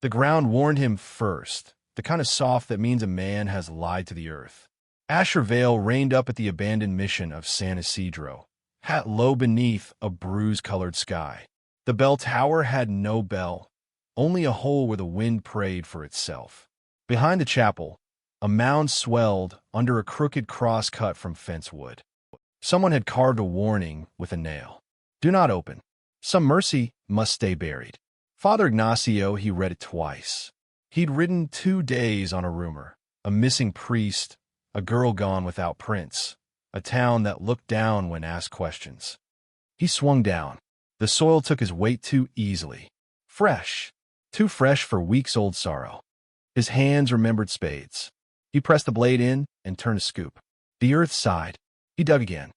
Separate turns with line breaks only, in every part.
The ground warned him first, the kind of soft that means a man has lied to the earth. Asher Vale reined up at the abandoned mission of San Isidro, hat low beneath a bruise-colored sky. The bell tower had no bell, only a hole where the wind prayed for itself. Behind the chapel, a mound swelled under a crooked cross cut from fence wood. Someone had carved a warning with a nail. Do not open. Some mercy must stay buried. Father Ignacio, he read it twice. He'd ridden 2 days on a rumor, a missing priest, a girl gone without prints, a town that looked down when asked questions. He swung down. The soil took his weight too easily. Fresh. Too fresh for weeks-old sorrow. His hands remembered spades. He pressed the blade in and turned a scoop. The earth sighed. He dug again.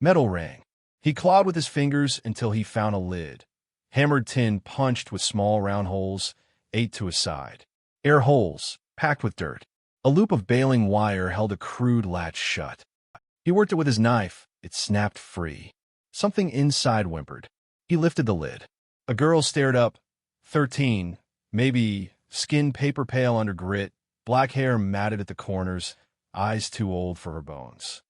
Metal rang. He clawed with his fingers until he found a lid. Hammered tin punched with small round holes, 8 to a side. Air holes, packed with dirt. A loop of baling wire held a crude latch shut. He worked it with his knife. It snapped free. Something inside whimpered. He lifted the lid. A girl stared up. 13, maybe, skin paper pale under grit, black hair matted at the corners, eyes too old for her bones.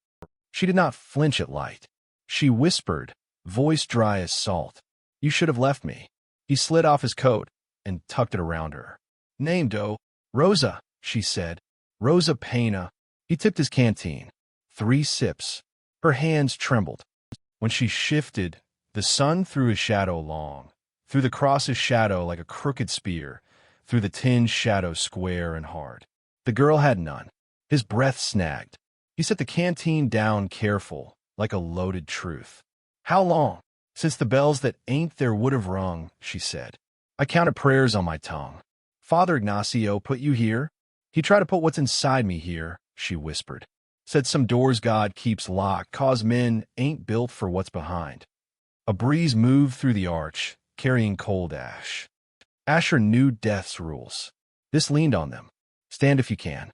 She did not flinch at light. She whispered, voice dry as salt. You should have left me. He slid off his coat and tucked it around her. Name, doe. Rosa, she said. Rosa Pena. He tipped his canteen. 3 sips. Her hands trembled. When she shifted, the sun threw his shadow long, through the cross's shadow like a crooked spear, through the tin's shadow square and hard. The girl had none. His breath snagged. He set the canteen down careful, like a loaded truth. How long? Since the bells that ain't there would have rung, she said. I counted prayers on my tongue. Father Ignacio put you here? He tried to put what's inside me here, she whispered. Said some doors God keeps locked, 'cause men ain't built for what's behind. A breeze moved through the arch, carrying cold ash. Asher knew death's rules. This leaned on them. Stand if you can.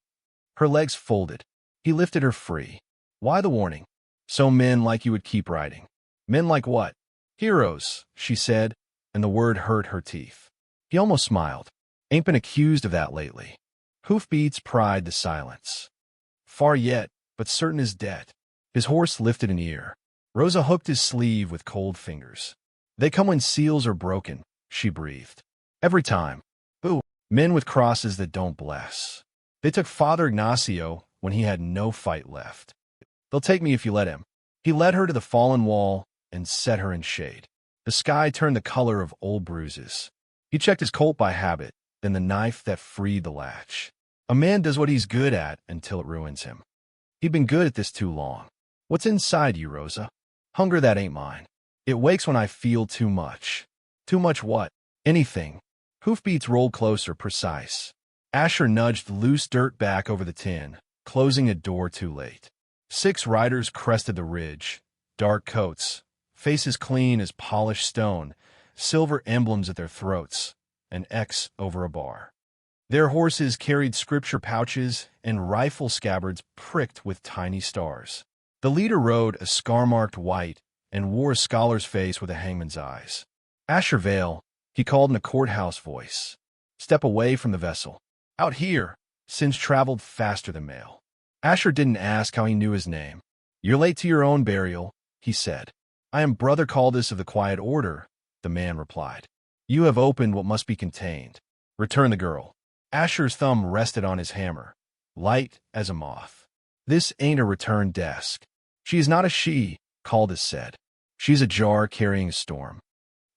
Her legs folded. He lifted her free. Why the warning? So men like you would keep riding. Men like what? Heroes, she said, and the word hurt her teeth. He almost smiled. Ain't been accused of that lately. Hoofbeats pried the silence. Far yet, but certain as debt. His horse lifted an ear. Rosa hooked his sleeve with cold fingers. They come when seals are broken, she breathed. Every time. Boo. Men with crosses that don't bless. They took Father Ignacio when he had no fight left. They'll take me if you let him. He led her to the fallen wall and set her in shade. The sky turned the color of old bruises. He checked his Colt by habit, then the knife that freed the latch. A man does what he's good at until it ruins him. He'd been good at this too long. What's inside you, Rosa? Hunger that ain't mine. It wakes when I feel too much. Too much what? Anything. Hoofbeats rolled closer, precise. Asher nudged loose dirt back over the tin, closing a door too late. 6 riders crested the ridge, dark coats, faces clean as polished stone, silver emblems at their throats, an X over a bar. Their horses carried scripture pouches and rifle scabbards pricked with tiny stars. The leader rode a scar-marked white and wore a scholar's face with a hangman's eyes. Asher Vale, he called in a courthouse voice. Step away from the vessel. Out here, sins traveled faster than mail. Asher didn't ask how he knew his name. You're late to your own burial, he said. I am Brother Caldus of the Quiet Order, the man replied. You have opened what must be contained. Return the girl. Asher's thumb rested on his hammer, light as a moth. This ain't a return desk. She is not a she, Caldus said. She's a jar carrying a storm.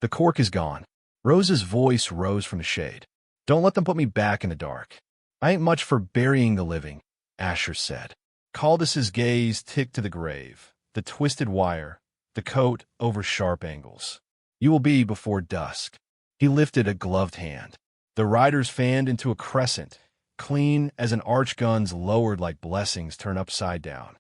The cork is gone. Rosa's voice rose from the shade. Don't let them put me back in the dark. I ain't much for burying the living, Asher said. Caldus's gaze ticked to the grave, the twisted wire, the coat over sharp angles. You will be before dusk. He lifted a gloved hand. The riders fanned into a crescent, clean as an archgun's lowered like blessings turned upside down.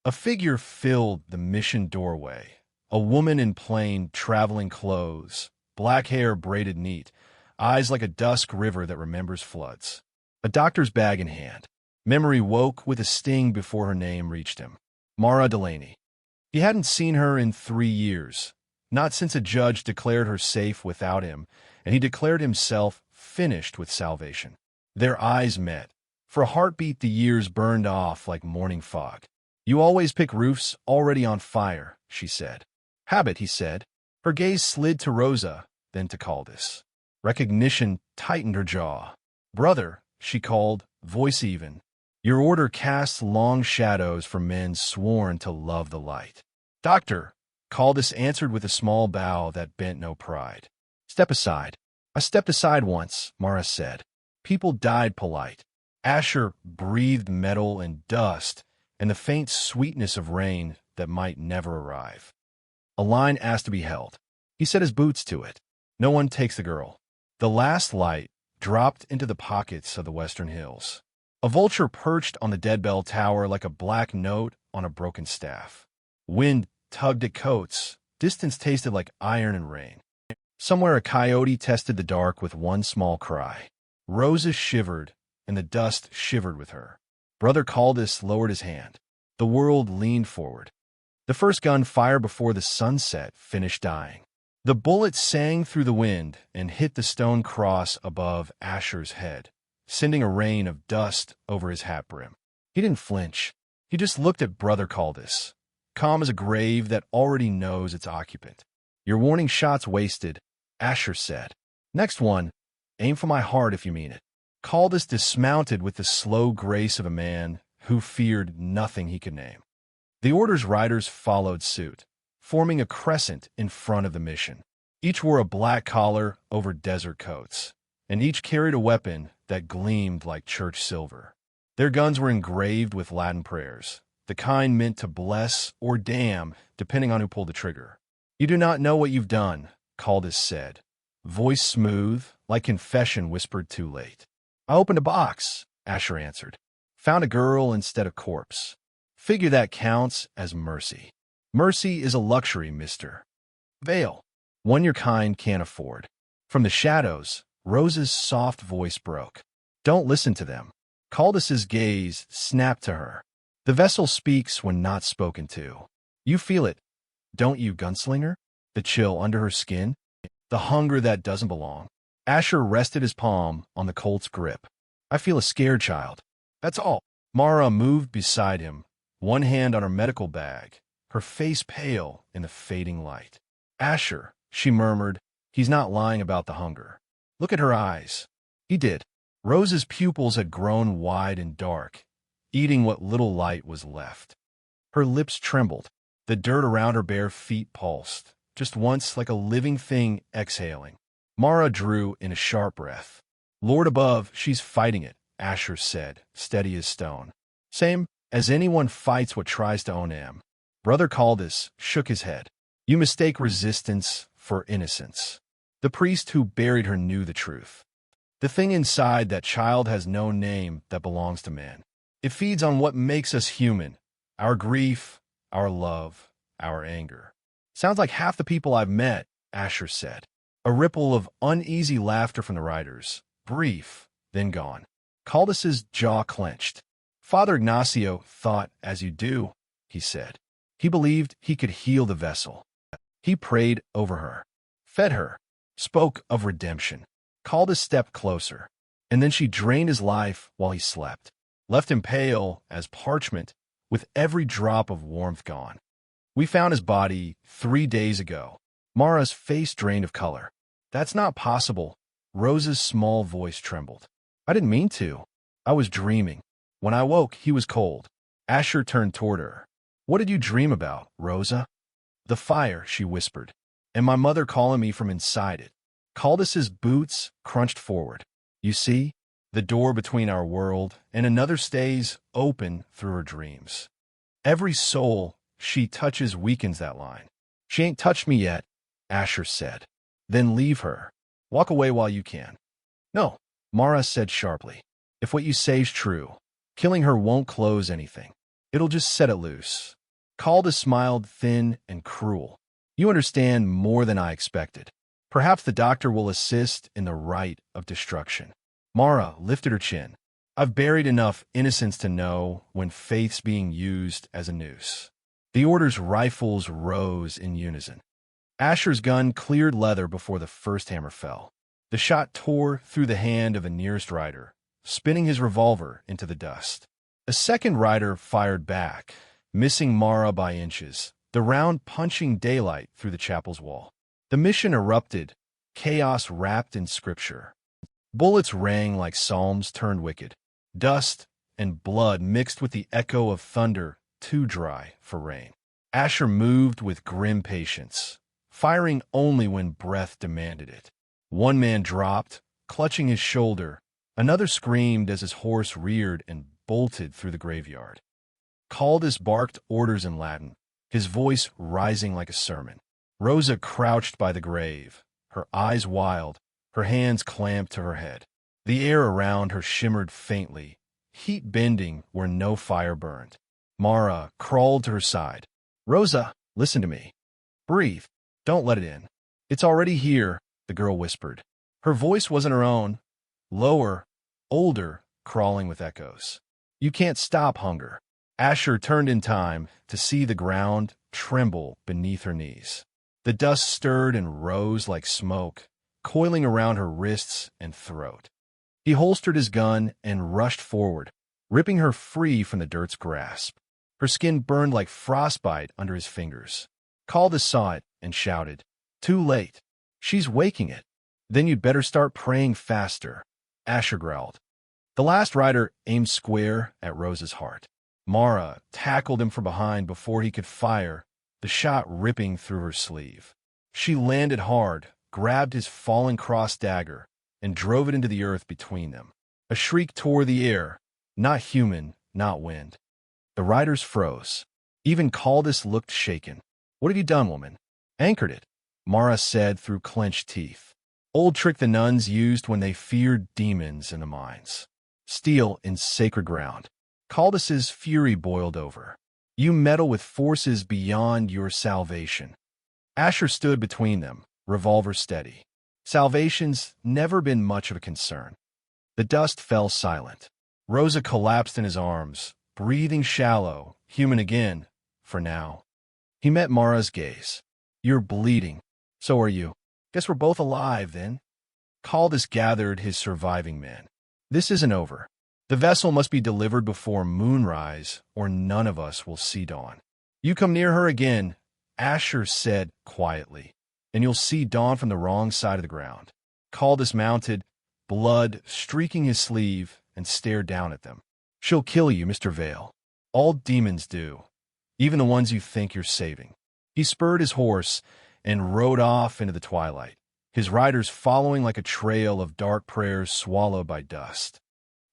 A figure filled the mission doorway, a woman in plain traveling clothes, black hair braided neat, eyes like a dusk river that remembers floods. A doctor's bag in hand. Memory woke with a sting before her name reached him. Mara Delaney. He hadn't seen her in 3 years, not since a judge declared her safe without him, and he declared himself finished with salvation. Their eyes met. For a heartbeat, the years burned off like morning fog. "You always pick roofs already on fire," she said. "Habit," he said. Her gaze slid to Rosa, then to Caldis. Recognition tightened her jaw. "Brother," she called, voice even. "Your order casts long shadows for men sworn to love the light." "Doctor," Caldis answered with a small bow that bent no pride. "Step aside." "I stepped aside once," Mara said. "People died polite." Asher breathed metal and dust and the faint sweetness of rain that might never arrive. A line asked to be held. He set his boots to it. No one takes the girl. The last light dropped into the pockets of the western hills. A vulture perched on the dead bell tower like a black note on a broken staff. Wind tugged at coats. Distance tasted like iron and rain. Somewhere a coyote tested the dark with one small cry. Rosa shivered, and the dust shivered with her. Brother Caldis lowered his hand. The world leaned forward. The first gun fired before the sunset finished dying. The bullet sang through the wind and hit the stone cross above Asher's head, sending a rain of dust over his hat brim. He didn't flinch. He just looked at Brother Caldis, calm as a grave that already knows its occupant. "Your warning shot's wasted," Asher said. "Next one, aim for my heart if you mean it." Caldis dismounted with the slow grace of a man who feared nothing he could name. The order's riders followed suit, forming a crescent in front of the mission. Each wore a black collar over desert coats, and each carried a weapon that gleamed like church silver. Their guns were engraved with Latin prayers, the kind meant to bless or damn, depending on who pulled the trigger. "You do not know what you've done," Caldis said, voice smooth, like confession whispered too late. "I opened a box," Asher answered. "Found a girl instead of corpse. Figure that counts as mercy. Mercy is a luxury, Mr. Vale, one your kind can't afford." From the shadows, Rosa's soft voice broke. "Don't listen to them." Caldis's gaze snapped to her. "The vessel speaks when not spoken to. You feel it, don't you, gunslinger? The chill under her skin? The hunger that doesn't belong." Asher rested his palm on the Colt's grip. "I feel a scared child. That's all." Mara moved beside him, one hand on her medical bag, her face pale in the fading light. "Asher," she murmured, "he's not lying about the hunger. Look at her eyes." He did. Rosa's pupils had grown wide and dark, eating what little light was left. Her lips trembled. The dirt around her bare feet pulsed, just once like a living thing exhaling. Mara drew in a sharp breath. "Lord above, she's fighting it," Asher said, steady as stone. "Same as anyone fights what tries to own him." Brother Caldis shook his head. "You mistake resistance for innocence." The priest who buried her knew the truth. The thing inside that child has no name that belongs to man. It feeds on what makes us human, our grief, our love, our anger. "Sounds like half the people I've met," Asher said. A ripple of uneasy laughter from the riders, brief, then gone. Caldis's jaw clenched. "Father Ignacio thought as you do," he said. "He believed he could heal the vessel. He prayed over her, fed her, spoke of redemption." Caldis stepped closer, and then she drained his life while he slept, left him pale as parchment, with every drop of warmth gone. "We found his body 3 days ago." Mara's face drained of color. "That's not possible." Rosa's small voice trembled. "I didn't mean to. I was dreaming. When I woke, he was cold." Asher turned toward her. "What did you dream about, Rosa?" "The fire," she whispered, "and my mother calling me from inside it." Caldis's boots crunched forward. "You see, the door between our world and another stays open through her dreams. Every soul she touches weakens that line." "She ain't touched me yet," Asher said. "Then leave her. Walk away while you can." "No," Mara said sharply. "If what you say's true, killing her won't close anything. It'll just set it loose." Caldis smiled thin and cruel. "You understand more than I expected. Perhaps the doctor will assist in the rite of destruction." Mara lifted her chin. "I've buried enough innocence to know when faith's being used as a noose." The order's rifles rose in unison. Asher's gun cleared leather before the first hammer fell. The shot tore through the hand of the nearest rider, spinning his revolver into the dust. A second rider fired back, missing Mara by inches, the round punching daylight through the chapel's wall. The mission erupted, chaos wrapped in scripture. Bullets rang like psalms turned wicked. Dust and blood mixed with the echo of thunder, too dry for rain. Asher moved with grim patience, firing only when breath demanded it. One man dropped, clutching his shoulder. Another screamed as his horse reared and bolted through the graveyard. Caldus barked orders in Latin, his voice rising like a sermon. Rosa crouched by the grave, her eyes wild, her hands clamped to her head. The air around her shimmered faintly, heat bending where no fire burned. Mara crawled to her side. "Rosa, listen to me. Breathe. Don't let it in. It's already here," the girl whispered. Her voice wasn't her own. Lower, older, crawling with echoes. "You can't stop hunger." Asher turned in time to see the ground tremble beneath her knees. The dust stirred and rose like smoke, coiling around her wrists and throat. He holstered his gun and rushed forward, ripping her free from the dirt's grasp. Her skin burned like frostbite under his fingers. Caldus saw it and shouted, "Too late. She's waking it." "Then you'd better start praying faster," Asher growled. The last rider aimed square at Rosa's heart. Mara tackled him from behind before he could fire, the shot ripping through her sleeve. She landed hard, grabbed his fallen cross dagger, and drove it into the earth between them. A shriek tore the air, not human, not wind. The riders froze. Even Caldus looked shaken. "What have you done, woman?" "Anchored it," Mara said through clenched teeth. Old trick the nuns used when they feared demons in the mines. Steel in sacred ground. Caldus's fury boiled over. "You meddle with forces beyond your salvation." Asher stood between them, revolver steady. Salvation's never been much of a concern. The dust fell silent. Rosa collapsed in his arms, breathing shallow, human again, for now. He met Mara's gaze. "You're bleeding. So are you. Guess we're both alive, then." Caldus gathered his surviving men. "This isn't over. The vessel must be delivered before moonrise, or none of us will see dawn." "You come near her again," Asher said quietly, "and you'll see dawn from the wrong side of the ground." Caldus mounted, blood streaking his sleeve, and stared down at them. "She'll kill you, Mr. Vale. All demons do, even the ones you think you're saving." He spurred his horse and rode off into the twilight, his riders following like a trail of dark prayers swallowed by dust.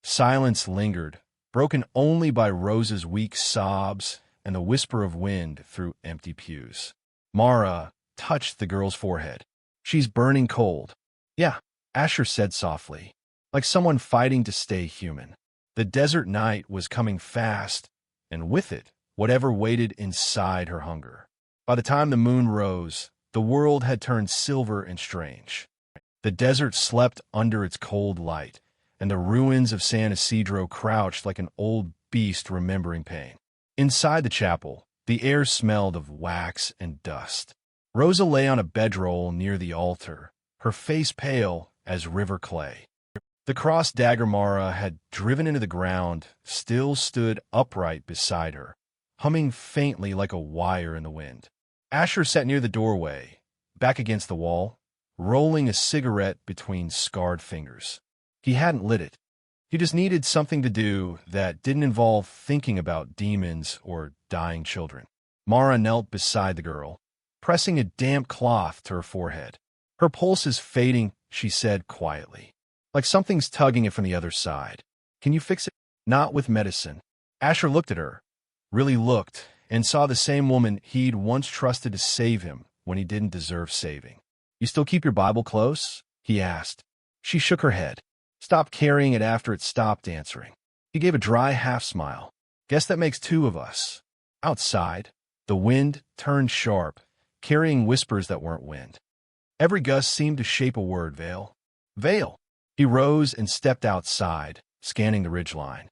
Silence lingered, broken only by Rosa's weak sobs and the whisper of wind through empty pews. Mara touched the girl's forehead. "She's burning cold." "Yeah," Asher said softly, like someone fighting to stay human. The desert night was coming fast, and with it, whatever waited inside her hunger. By the time the moon rose, the world had turned silver and strange. The desert slept under its cold light, and the ruins of San Isidro crouched like an old beast remembering pain. Inside the chapel, the air smelled of wax and dust. Rosa lay on a bedroll near the altar, her face pale as river clay. The cross dagger Mara had driven into the ground still stood upright beside her, humming faintly like a wire in the wind. Asher sat near the doorway, back against the wall, rolling a cigarette between scarred fingers. He hadn't lit it. He just needed something to do that didn't involve thinking about demons or dying children. Mara knelt beside the girl, pressing a damp cloth to her forehead. "Her pulse is fading," she said quietly, "like something's tugging it from the other side. Can you fix it?" "Not with medicine." Asher looked at her, really looked, and saw the same woman he'd once trusted to save him when he didn't deserve saving. "You still keep your Bible close?" he asked. She shook her head. "Stopped carrying it after it stopped answering." He gave a dry half-smile. "Guess that makes two of us." Outside, the wind turned sharp, carrying whispers that weren't wind. Every gust seemed to shape a word. Vale. Vale. He rose and stepped outside, scanning the ridgeline.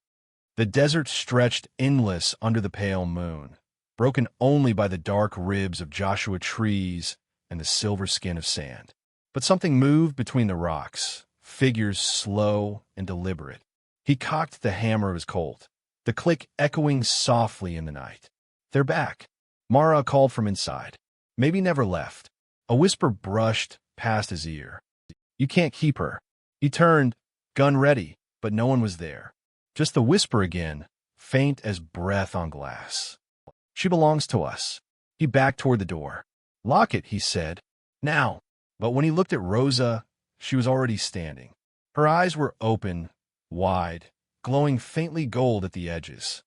The desert stretched endless under the pale moon, broken only by the dark ribs of Joshua trees and the silver skin of sand. But something moved between the rocks, figures slow and deliberate. He cocked the hammer of his Colt, the click echoing softly in the night. "They're back," Mara called from inside. "Maybe never left." A whisper brushed past his ear. "You can't keep her." He turned, gun ready, but no one was there. Just the whisper again, faint as breath on glass. "She belongs to us." He backed toward the door. "Lock it," he said. "Now." But when he looked at Rosa, she was already standing. Her eyes were open, wide, glowing faintly gold at the edges.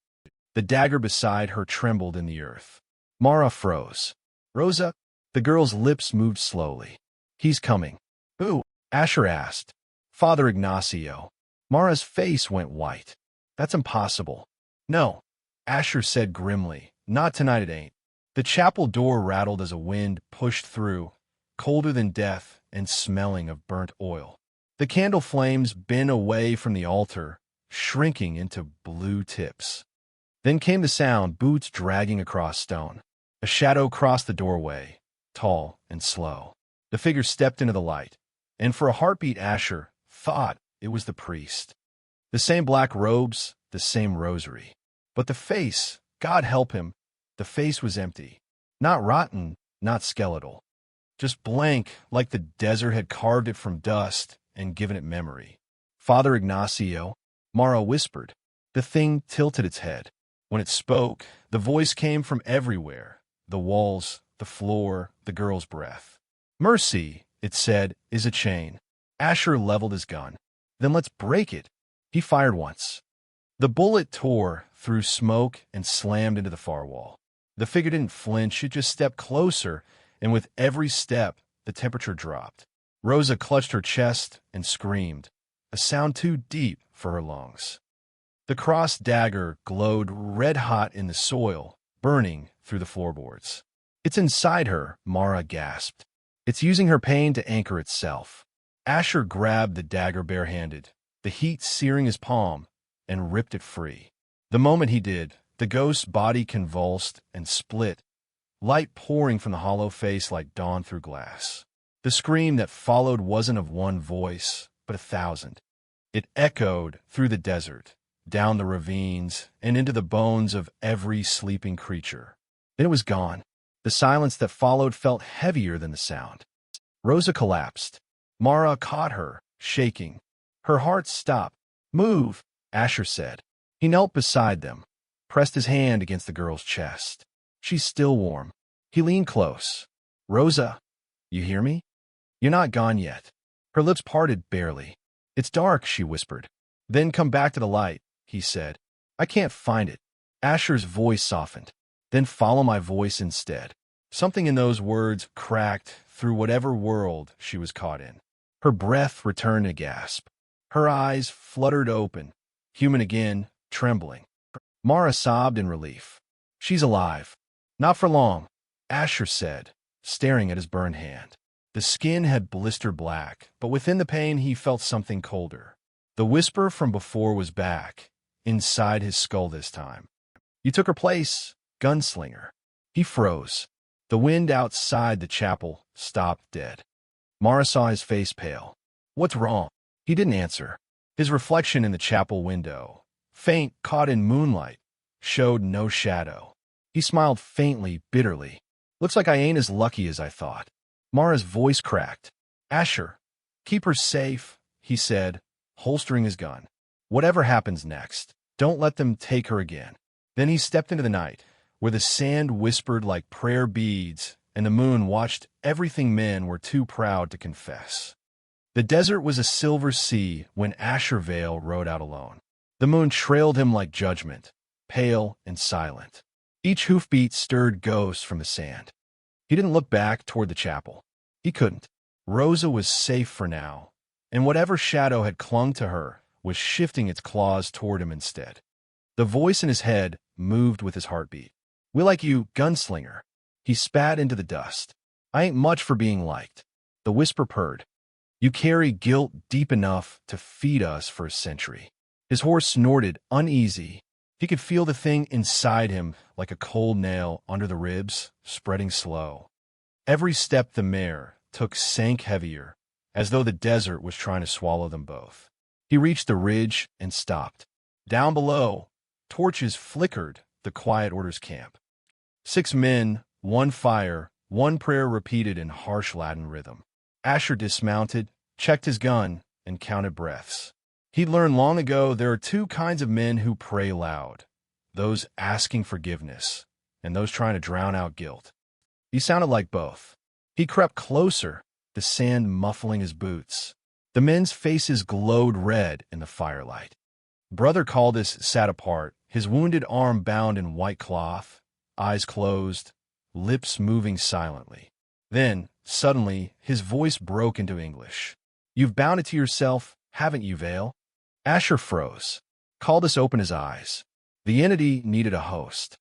The dagger beside her trembled in the earth. Mara froze. "Rosa?" The girl's lips moved slowly. "He's coming." "Who?" Asher asked. "Father Ignacio." Mara's face went white. "That's impossible." "No," Asher said grimly. "Not tonight it ain't." The chapel door rattled as a wind pushed through, colder than death and smelling of burnt oil. The candle flames bent away from the altar, shrinking into blue tips. Then came the sound, boots dragging across stone. A shadow crossed the doorway, tall and slow. The figure stepped into the light, and for a heartbeat Asher thought it was the priest. The same black robes, the same rosary. But the face, God help him, the face was empty. Not rotten, not skeletal. Just blank, like the desert had carved it from dust and given it memory. "Father Ignacio," Mara whispered. The thing tilted its head. When it spoke, the voice came from everywhere. The walls, the floor, the girl's breath. "Mercy," it said, "is a chain." Asher leveled his gun. "Then let's break it." He fired once. The bullet tore through smoke and slammed into the far wall. The figure didn't flinch, it just stepped closer, and with every step, the temperature dropped. Rosa clutched her chest and screamed, a sound too deep for her lungs. The crossed dagger glowed red-hot in the soil, burning through the floorboards. "It's inside her," Mara gasped. "It's using her pain to anchor itself." Asher grabbed the dagger barehanded, the heat searing his palm, and ripped it free. The moment he did, the ghost's body convulsed and split, light pouring from the hollow face like dawn through glass. The scream that followed wasn't of one voice, but 1,000. It echoed through the desert, down the ravines, and into the bones of every sleeping creature. Then it was gone. The silence that followed felt heavier than the sound. Rosa collapsed. Mara caught her, shaking. Her heart stopped. "Move," Asher said. He knelt beside them, pressed his hand against the girl's chest. "She's still warm." He leaned close. "Rosa, you hear me? You're not gone yet." Her lips parted barely. "It's dark," she whispered. "Then come back to the light," he said. "I can't find it." Asher's voice softened. "Then follow my voice instead." Something in those words cracked through whatever world she was caught in. Her breath returned in a gasp. Her eyes fluttered open, human again, trembling. Mara sobbed in relief. "She's alive." "Not for long," Asher said, staring at his burned hand. The skin had blistered black, but within the pain he felt something colder. The whisper from before was back, inside his skull this time. "You took her place, gunslinger." He froze. The wind outside the chapel stopped dead. Mara saw his face pale. "What's wrong?" He didn't answer. His reflection in the chapel window, faint, caught in moonlight, showed no shadow. He smiled faintly, bitterly. "Looks like I ain't as lucky as I thought." Mara's voice cracked. "Asher, keep her safe," he said, holstering his gun. "Whatever happens next, don't let them take her again." Then he stepped into the night, where the sand whispered like prayer beads, and the moon watched everything men were too proud to confess. The desert was a silver sea when Asher Vale rode out alone. The moon trailed him like judgment, pale and silent. Each hoofbeat stirred ghosts from the sand. He didn't look back toward the chapel. He couldn't. Rosa was safe for now, and whatever shadow had clung to her was shifting its claws toward him instead. The voice in his head moved with his heartbeat. "We like you, gunslinger." He spat into the dust. "I ain't much for being liked." The whisper purred. "You carry guilt deep enough to feed us for a century." His horse snorted, uneasy. He could feel the thing inside him like a cold nail under the ribs, spreading slow. Every step the mare took sank heavier, as though the desert was trying to swallow them both. He reached the ridge and stopped. Down below, torches flickered the quiet orders camp. 6 men, 1 fire, 1 prayer repeated in harsh Latin rhythm. Asher dismounted, checked his gun, and counted breaths. He'd learned long ago there are 2 kinds of men who pray loud, those asking forgiveness, and those trying to drown out guilt. He sounded like both. He crept closer, the sand muffling his boots. The men's faces glowed red in the firelight. Brother Caldus sat apart, his wounded arm bound in white cloth, eyes closed, lips moving silently. Then, suddenly, his voice broke into English. "You've bound it to yourself, haven't you, Vale?" Asher froze. Caldus opened his eyes. The entity needed a host.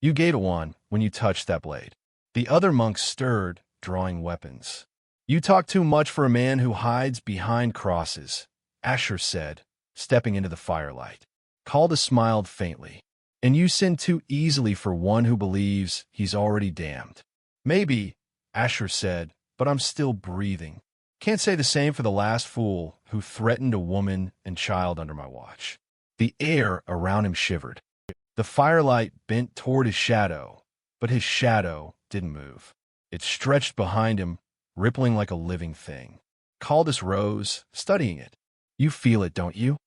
"You gave it one when you touched that blade." The other monks stirred, drawing weapons. "You talk too much for a man who hides behind crosses," Asher said, stepping into the firelight. Caldus smiled faintly. "And you sin too easily for one who believes he's already damned." "Maybe," Asher said, "but I'm still breathing. Can't say the same for the last fool who threatened a woman and child under my watch." The air around him shivered. The firelight bent toward his shadow, but his shadow didn't move. It stretched behind him, rippling like a living thing. Caldus rose, studying it. "You feel it, don't you?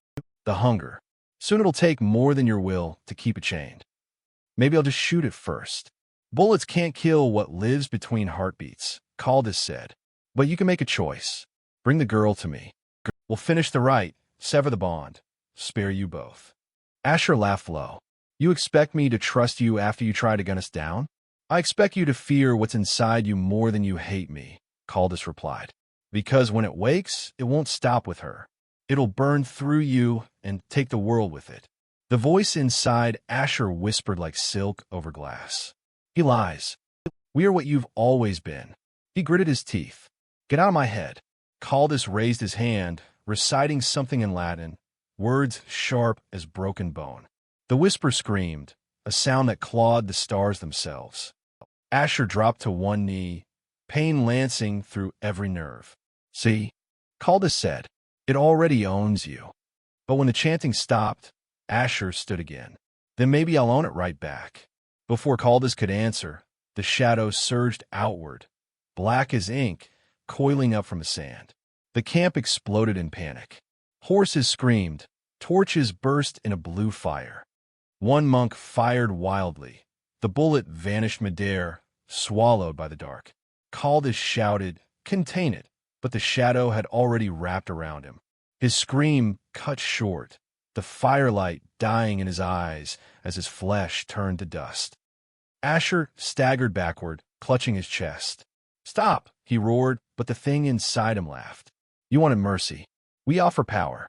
The hunger. Soon it'll take more than your will to keep it chained." "Maybe I'll just shoot it first." "Bullets can't kill what lives between heartbeats," Caldus said. "But you can make a choice. Bring the girl to me. We'll finish the rite, sever the bond, spare you both." Asher laughed low. "You expect me to trust you after you try to gun us down?" "I expect you to fear what's inside you more than you hate me," Caldus replied. "Because when it wakes, it won't stop with her. It'll burn through you and take the world with it." The voice inside Asher whispered like silk over glass. "He lies. We are what you've always been." He gritted his teeth. "Get out of my head." Caldus raised his hand, reciting something in Latin, words sharp as broken bone. The whisper screamed, a sound that clawed the stars themselves. Asher dropped to one knee, pain lancing through every nerve. "See," Caldus said, "it already owns you." But when the chanting stopped, Asher stood again. "Then maybe I'll own it right back." Before Caldus could answer, the shadow surged outward, black as ink, coiling up from the sand. The camp exploded in panic. Horses screamed. Torches burst in a blue fire. One monk fired wildly. The bullet vanished midair, swallowed by the dark. Caldus shouted, "Contain it!" But the shadow had already wrapped around him. His scream cut short, the firelight dying in his eyes as his flesh turned to dust. Asher staggered backward, clutching his chest. "Stop!" he roared, but the thing inside him laughed. "You wanted mercy. We offer power."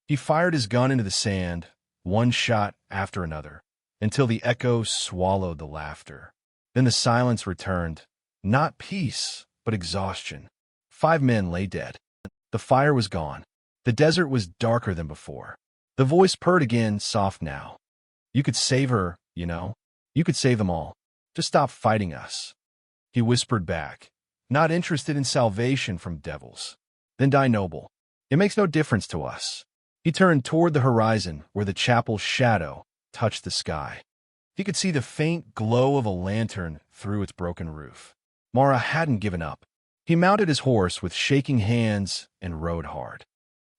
He fired his gun into the sand, one shot after another, until the echo swallowed the laughter. Then the silence returned, not peace, but exhaustion. 5 men lay dead. The fire was gone. The desert was darker than before. The voice purred again, soft now. "You could save her, you know. You could save them all. Just stop fighting us." He whispered back, "Not interested in salvation from devils. Then die noble. It makes no difference to us." He turned toward the horizon where the chapel's shadow touched the sky. He could see the faint glow of a lantern through its broken roof. Mara hadn't given up. He mounted his horse with shaking hands and rode hard.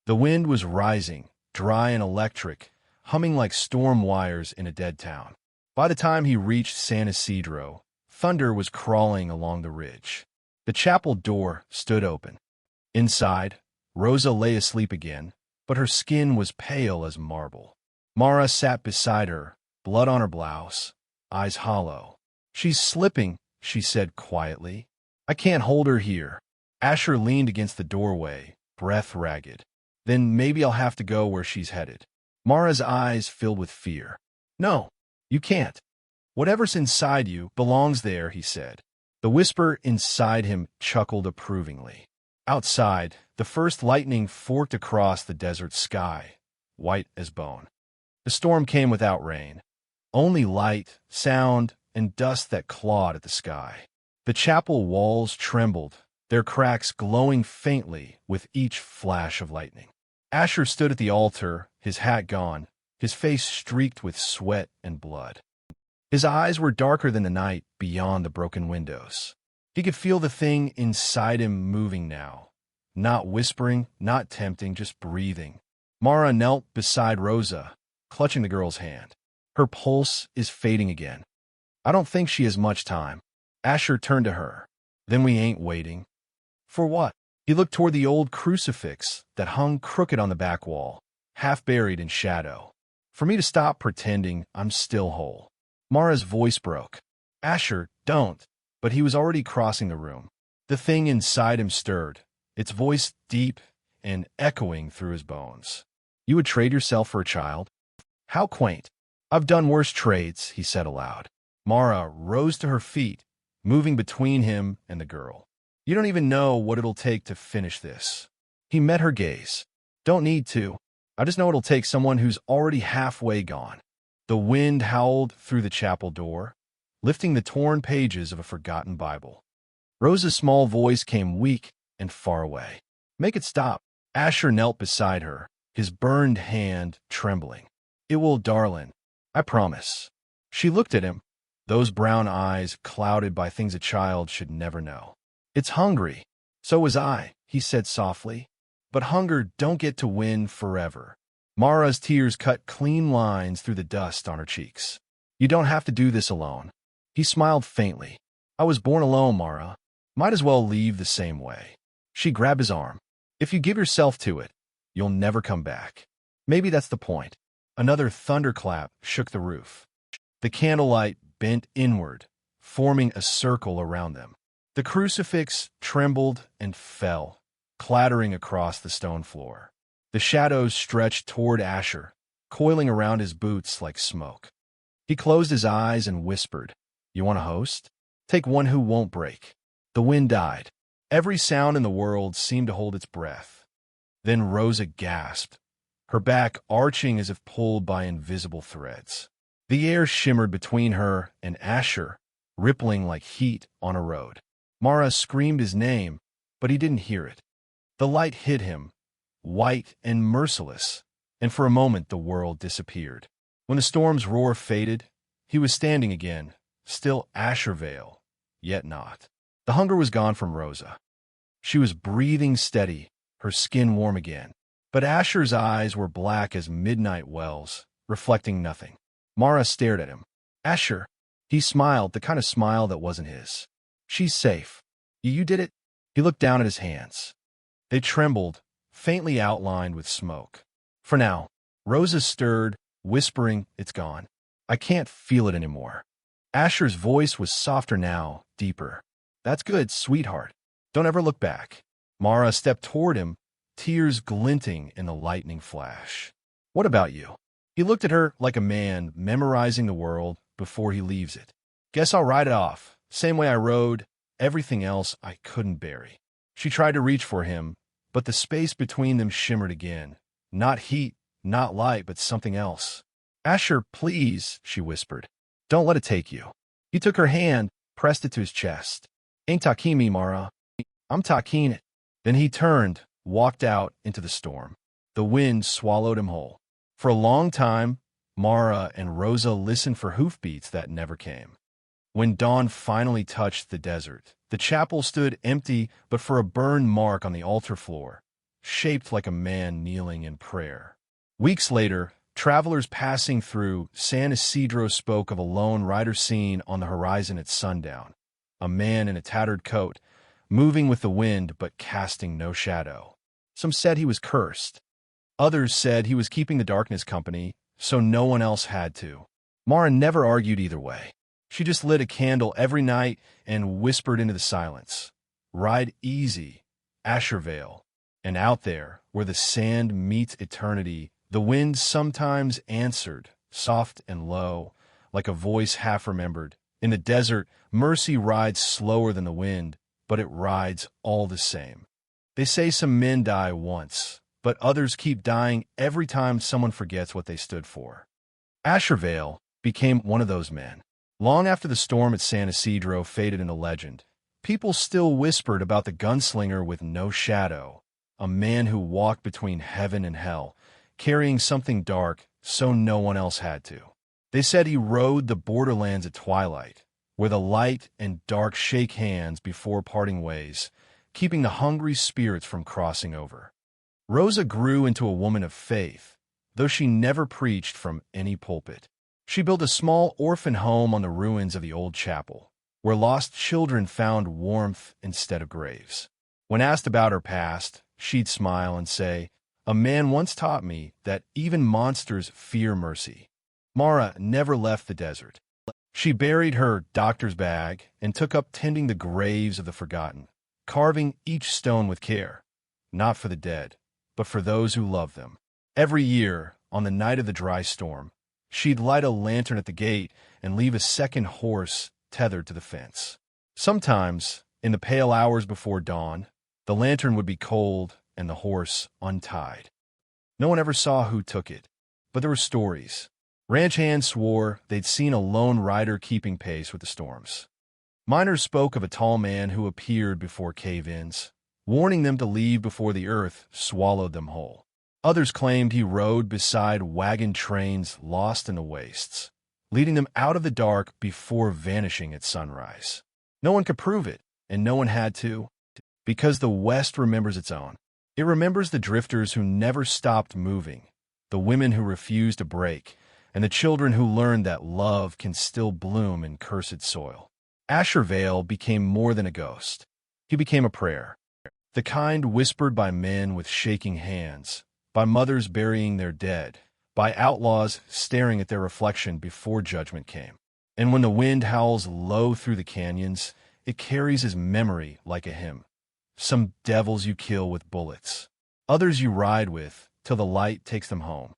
The wind was rising, dry and electric, humming like storm wires in a dead town. By the time he reached San Isidro, thunder was crawling along the ridge. The chapel door stood open. Inside, Rosa lay asleep again, but her skin was pale as marble. Mara sat beside her, blood on her blouse, eyes hollow. "She's slipping," she said quietly. "I can't hold her here." Asher leaned against the doorway, breath ragged. "Then maybe I'll have to go where she's headed." Mara's eyes filled with fear. "No, you can't. Whatever's inside you belongs there," he said. The whisper inside him chuckled approvingly. Outside, the first lightning forked across the desert sky, white as bone. The storm came without rain, only light, sound, and dust that clawed at the sky. The chapel walls trembled, their cracks glowing faintly with each flash of lightning. Asher stood at the altar, his hat gone, his face streaked with sweat and blood. His eyes were darker than the night beyond the broken windows. He could feel the thing inside him moving now. Not whispering, not tempting, just breathing. Mara knelt beside Rosa, clutching the girl's hand. Her pulse is fading again. I don't think she has much time. Asher turned to her. Then we ain't waiting. For what? He looked toward the old crucifix that hung crooked on the back wall, half buried in shadow. For me to stop pretending I'm still whole. Mara's voice broke. Asher, don't. But he was already crossing the room. The thing inside him stirred, its voice deep and echoing through his bones. You would trade yourself for a child? How quaint. I've done worse trades, he said aloud. Mara rose to her feet, moving between him and the girl. You don't even know what it'll take to finish this. He met her gaze. Don't need to. I just know it'll take someone who's already halfway gone. The wind howled through the chapel door, lifting the torn pages of a forgotten Bible. Rosa's small voice came weak and far away. Make it stop. Asher knelt beside her, his burned hand trembling. It will, darling. I promise. She looked at him, those brown eyes clouded by things a child should never know. It's hungry. So was I, he said softly. But hunger don't get to win forever. Mara's tears cut clean lines through the dust on her cheeks. You don't have to do this alone. He smiled faintly. I was born alone, Mara. Might as well leave the same way. She grabbed his arm. If you give yourself to it, you'll never come back. Maybe that's the point. Another thunderclap shook the roof. The candlelight bent inward, forming a circle around them. The crucifix trembled and fell, clattering across the stone floor. The shadows stretched toward Asher, coiling around his boots like smoke. He closed his eyes and whispered, You want a host? Take one who won't break. The wind died. Every sound in the world seemed to hold its breath. Then Rosa gasped, her back arching as if pulled by invisible threads. The air shimmered between her and Asher, rippling like heat on a road. Mara screamed his name, but he didn't hear it. The light hit him, white and merciless, and for a moment the world disappeared. When the storm's roar faded, he was standing again, still Ashervale, yet not. The hunger was gone from Rosa. She was breathing steady, her skin warm again. But Asher's eyes were black as midnight wells, reflecting nothing. Mara stared at him. Asher. He smiled, the kind of smile that wasn't his. She's safe. You did it? He looked down at his hands. They trembled, faintly outlined with smoke. For now, Rosa stirred, whispering, It's gone. I can't feel it anymore. Asher's voice was softer now, deeper. That's good, sweetheart. Don't ever look back. Mara stepped toward him, tears glinting in the lightning flash. What about you? He looked at her like a man memorizing the world before he leaves it. Guess I'll ride it off, same way I rode everything else I couldn't bury. She tried to reach for him, but the space between them shimmered again. Not heat, not light, but something else. Asher, please, she whispered. Don't let it take you. He took her hand, pressed it to his chest. Ain't taking me, Mara. I'm taking it. Then he turned, walked out into the storm. The wind swallowed him whole. For a long time, Mara and Rosa listened for hoofbeats that never came. When dawn finally touched the desert, the chapel stood empty but for a burned mark on the altar floor, shaped like a man kneeling in prayer. Weeks later, travelers passing through San Isidro spoke of a lone rider seen on the horizon at sundown, a man in a tattered coat, moving with the wind but casting no shadow. Some said he was cursed. Others said he was keeping the darkness company, so no one else had to. Mara never argued either way. She just lit a candle every night and whispered into the silence, Ride easy, Ashervale. And out there, where the sand meets eternity, the wind sometimes answered, soft and low, like a voice half-remembered. In the desert, mercy rides slower than the wind, but it rides all the same. They say some men die once, but others keep dying every time someone forgets what they stood for. Ashervale became one of those men. Long after the storm at San Isidro faded into legend, People still whispered about the gunslinger with no shadow, a man who walked between heaven and hell, carrying something dark so no one else had to. They said he rode the borderlands at twilight, where the light and dark shake hands before parting ways, keeping the hungry spirits from crossing over. Rosa grew into a woman of faith, though she never preached from any pulpit. She built a small orphan home on the ruins of the old chapel, where lost children found warmth instead of graves. When asked about her past, she'd smile and say, "A man once taught me that even monsters fear mercy." Mara never left the desert. She buried her doctor's bag and took up tending the graves of the forgotten, carving each stone with care, not for the dead, but for those who love them. Every year, on the night of the dry storm, she'd light a lantern at the gate and leave a second horse tethered to the fence. Sometimes, in the pale hours before dawn, the lantern would be cold and the horse untied. No one ever saw who took it, but there were stories. Ranch hands swore they'd seen a lone rider keeping pace with the storms. Miners spoke of a tall man who appeared before cave-ins, warning them to leave before the earth swallowed them whole. Others claimed he rode beside wagon trains lost in the wastes, leading them out of the dark before vanishing at sunrise. No one could prove it, and no one had to, because the West remembers its own. It remembers the drifters who never stopped moving, the women who refused to break, and the children who learned that love can still bloom in cursed soil. Asher Vale became more than a ghost. He became a prayer, the kind whispered by men with shaking hands, by mothers burying their dead, by outlaws staring at their reflection before judgment came. And when the wind howls low through the canyons, it carries his memory like a hymn. Some devils you kill with bullets, others you ride with till the light takes them home.